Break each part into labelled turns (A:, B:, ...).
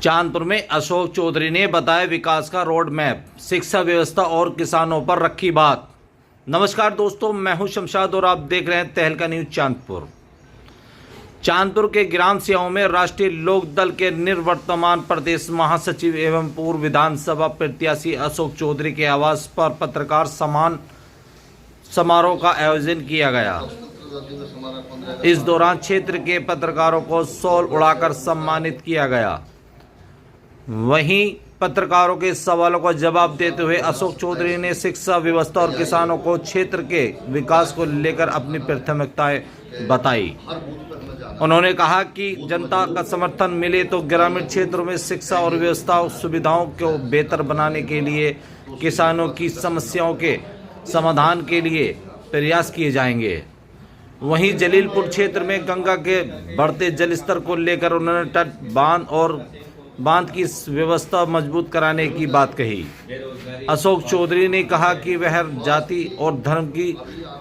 A: चांदपुर में अशोक चौधरी ने बताया विकास का रोड मैप, शिक्षा व्यवस्था और किसानों पर रखी बात। नमस्कार दोस्तों, मैं हूं शमशाद और आप देख रहे हैं तहलका न्यूज चांदपुर। चांदपुर के ग्राम सियाओं में राष्ट्रीय लोक दल के निवर्तमान प्रदेश महासचिव एवं पूर्व विधानसभा प्रत्याशी अशोक चौधरी के आवास पर पत्रकार सम्मान समारोह का आयोजन किया गया। इस दौरान क्षेत्र के पत्रकारों को शॉल उड़ाकर सम्मानित किया गया। वहीं पत्रकारों के सवालों का जवाब देते हुए अशोक चौधरी ने शिक्षा व्यवस्था और किसानों को क्षेत्र के विकास को लेकर अपनी प्राथमिकताएं बताई। उन्होंने कहा कि जनता का समर्थन मिले तो ग्रामीण क्षेत्रों में शिक्षा और व्यवस्था सुविधाओं को बेहतर बनाने के लिए किसानों की समस्याओं के समाधान के लिए प्रयास किए जाएंगे। वहीं जलीलपुर क्षेत्र में गंगा के बढ़ते जलस्तर को लेकर उन्होंने तट बांध की व्यवस्था मजबूत कराने की बात कही। अशोक चौधरी ने कहा कि वह जाति और धर्म की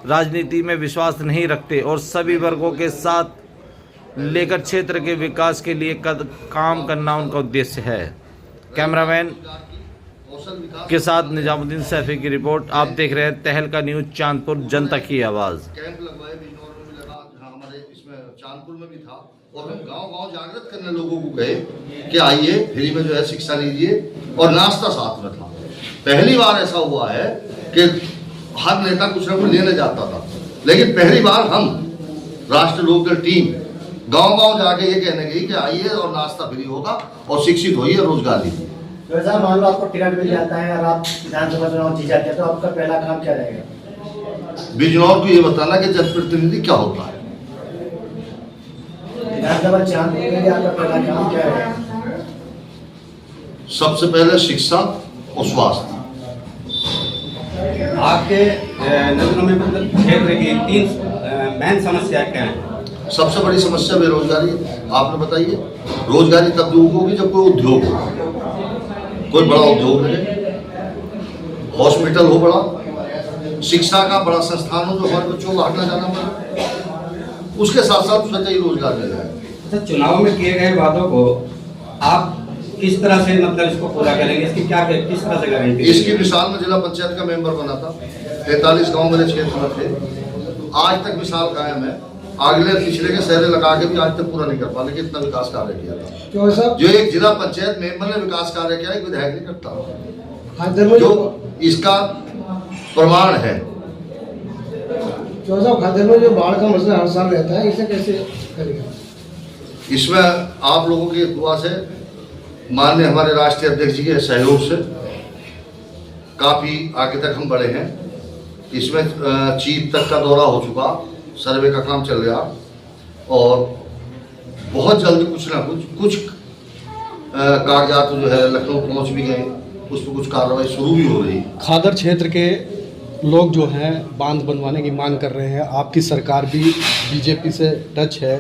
A: राजनीति में विश्वास नहीं रखते और सभी वर्गों के साथ लेकर क्षेत्र के विकास के लिए काम करना उनका उद्देश्य है। कैमरामैन के साथ निजामुद्दीन सैफी की रिपोर्ट। आप देख रहे हैं तहलका न्यूज चांदपुर, जनता की आवाज़।
B: कैंप लगवाए बिजनौर में भी लगा, हमारे इसमें चांदपुर में भी था, और हम गांव-गांव जागृत करने लोगों को कहे कि आइए फ्री में जो है शिक्षा लीजिए, और नाश्ता साथ में था। पहली बार ऐसा हुआ है कि हर नेता कुछ न कुछ लेने जाता था, लेकिन पहली बार हम राष्ट्रीय लोक दल टीम गांव-गांव जाके ये कहने गई कि आइए और नाश्ता फ्री होगा और शिक्षित होइए, रोजगार लीजिए।
C: तो सर मान लो आपको टिकट मिल जाता है और आप विधानसभा चुनाव जीत जाते हैं, तो आपका पहला काम क्या रहेगा?
B: बिजनौर को ये बताना कि जनप्रतिनिधि क्या होता है।
C: विधानसभा चुनाव के लिए आपका पहला काम क्या रहेगा?
B: सबसे पहले शिक्षा और स्वास्थ्य।
D: आपके नजरों में मतलब क्षेत्र की 3 मेन समस्या क्या है?
B: सबसे बड़ी समस्या बेरोजगारी। आपने बताइए, रोजगारी तब होगी जब कोई उद्योग हो, कोई बड़ा उद्योग मिले, हॉस्पिटल हो बड़ा, शिक्षा का बड़ा संस्थान हो जो हमारे बच्चों को हटना जाना पड़े, उसके साथ साथ सच्चाई रोजगार मिल जाए।
D: अच्छा, चुनाव में किए गए वादों को आप किस तरह से मतलब इसको पूरा करेंगे? इसकी क्या किस तरह से गारंटी?
B: इसकी मिसाल में जिला पंचायत का मेंबर बना था, 43 गांव मेरे क्षेत्र में थे, आज तक मिसाल कायम है। अगले पिछले के शहर लगा के भी आज तक पूरा नहीं कर पा, लेकिन इतना विकास कार्य किया था। जो एक जिला पंचायत मेंबर ने विकास कार्य किया, एक विधायक नहीं करता, जो इसका प्रमाण है।
C: खादर में जो बाढ़ का मसला हर साल रहता है, इसे कैसे करेगा?
B: इसमें आप लोगों की दुआ से, माननीय हमारे राष्ट्रीय अध्यक्ष जी के सहयोग से काफी आगे तक हम बढ़े हैं। इसमें चीफ तक का दौरा हो चुका, सर्वे का काम चल गया, और बहुत जल्दी कुछ ना कुछ कागजात जो है लखनऊ पहुंच भी गए, उस पर कुछ कार्रवाई शुरू भी हो रही।
E: खादर क्षेत्र के लोग जो हैं बांध बनवाने की मांग कर रहे हैं। आपकी सरकार भी बीजेपी से टच है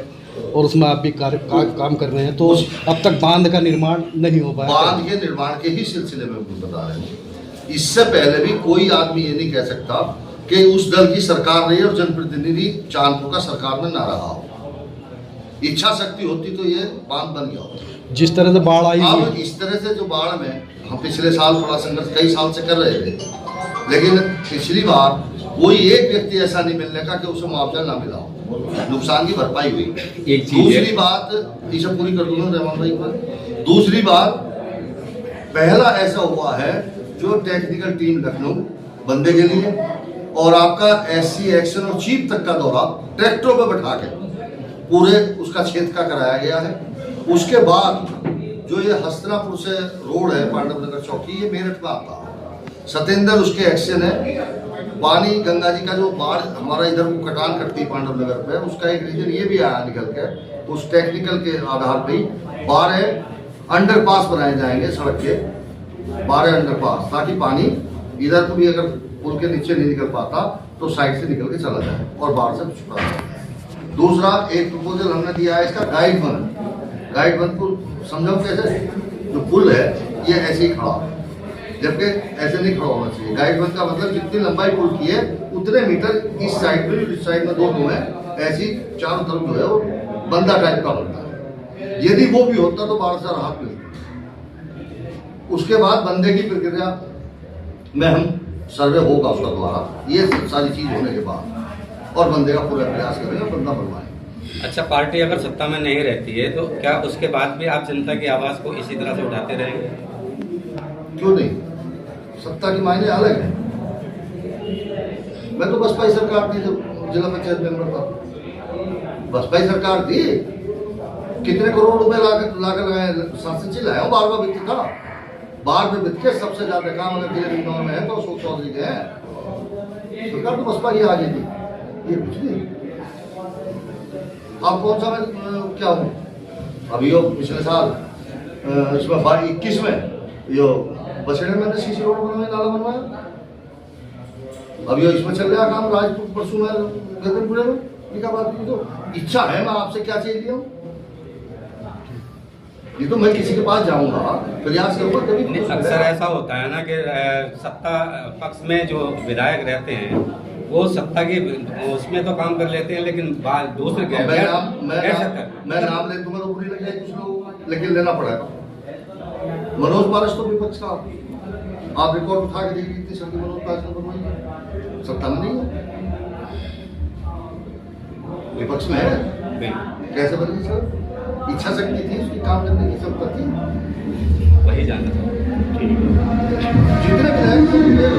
E: और उसमें आप भी काम कर रहे हैं, तो अब तक बांध का निर्माण नहीं हो पाया।
B: बांध के निर्माण के ही सिलसिले में हम बता रहे हैं। इससे पहले भी कोई आदमी ये नहीं कह सकता कि उस दल की सरकार रही और जनप्रतिनिधि चांदपुर का सरकार में ना रहा हो। इच्छा शक्ति होती तो ये बांध बन गया होता।
E: जिस तरह से बाढ़ आई,
B: अब इस तरह से जो बाढ़ में हम पिछले साल बड़ा संघर्ष कई साल से कर रहे थे, लेकिन पिछली बार कोई एक व्यक्ति ऐसा नहीं मिलने का कि उसे मुआवजा ना मिला हो, नुकसान की भरपाई हुई। दूसरी बात, इसे पूरी कर दूंगा रहमान भाई पर। दूसरी बात, पहला ऐसा हुआ है जो टेक्निकल टीम लखनऊ बंदे के लिए और आपका SC एक्शन और चीफ तक का दौरा ट्रैक्टरों पर बैठा के पूरे उसका क्षेत्र का कराया गया है। उसके बाद जो ये हस्तनापुर से रोड है पांडव नगर चौकी, ये मेरठ में आता है। सतेंद्र उसके एक्शन है। पानी गंगा जी का जो बाढ़ हमारा इधर को कटान करती है पांडव नगर पे, उसका एक रीजन ये भी आया निकल के, उस टेक्निकल के आधार पे 12 अंडरपास बनाए जाएंगे सड़क के, 12 अंडरपास, ताकि पानी इधर को भी अगर पुल के नीचे नहीं निकल पाता तो साइड से निकल के चला जाए और बाढ़ से छुड़ा जाए। दूसरा एक प्रपोजल हमने दिया है इसका गाइड वन को समझो कैसे, जो पुल है ये ऐसे ही खड़ा, जबकि ऐसे नहीं खड़ा होना चाहिए। गाइड वन का मतलब जितनी लंबाई पुल की है उतने मीटर इस साइड में, इस साइड में 2 है, ऐसी चारों तरफ जो है वो बंदा टाइप का बनता है। यदि वो भी होता तो बाढ़ से राहत मिलती। उसके बाद बंदे की प्रक्रिया में हम सर्वे होगा उसका द्वारा, ये सारी चीज होने के बाद और बंदे का पूरा प्रयास करेंगे, बंदा बनवाएंगे।
D: अच्छा, पार्टी अगर सत्ता में नहीं रहती है तो क्या उसके बाद भी आप जनता की आवाज को इसी तरह से उठाते रहेंगे?
B: क्यों नहीं, सत्ता की मायने अलग है। मैं तो बसपा ही सरकार थी जब जिला पंचायत मेंबर था, बसपा ही सरकार थी, कितने करोड़ रुपए लाकर लगाए, शासन से लाया हूँ, बार बार वित्त था, बाहर में वित्त के सबसे ज्यादा काम अगर जिले इंदौर में है तो अशोक चौधरी के हैं, सरकार तो बसपा की आ गई थी, ये कुछ नहीं। आप कौन सा मैं क्या हूँ अभी, यो पिछले साल इसमें 21 में यो बसेड़े में सीसी रोड बनवाया, नाला बनवाया, अब यो इसमें चल रहा काम राजपूत परसों में गगनपुरे में, ये क्या बात की, तो इच्छा है, मैं आपसे क्या चाहिए हूँ, ये तो मैं किसी के पास जाऊंगा प्रयास करूंगा कभी।
D: अक्सर ऐसा होता है ना कि सत्ता पक्ष में जो विधायक रहते हैं वो सत्ता के उसमें तो काम कर लेते हैं, लेकिन दूसरे
B: मैं नाम ले दूंगा तो बुरी लग जाएगी कुछ लोग, लेकिन लेना पड़ेगा। मनोज पारस तो विपक्ष का, आप रिकॉर्ड उठा के देखिए इतनी शक्ति मनोज पारस ने बनवाई, सत्ता में नहीं है, विपक्ष में है, कैसे बनेगी सर? इच्छा शक्ति थी उसकी, काम करने की क्षमता थी,
D: वही जानना था।
B: जितने विधायक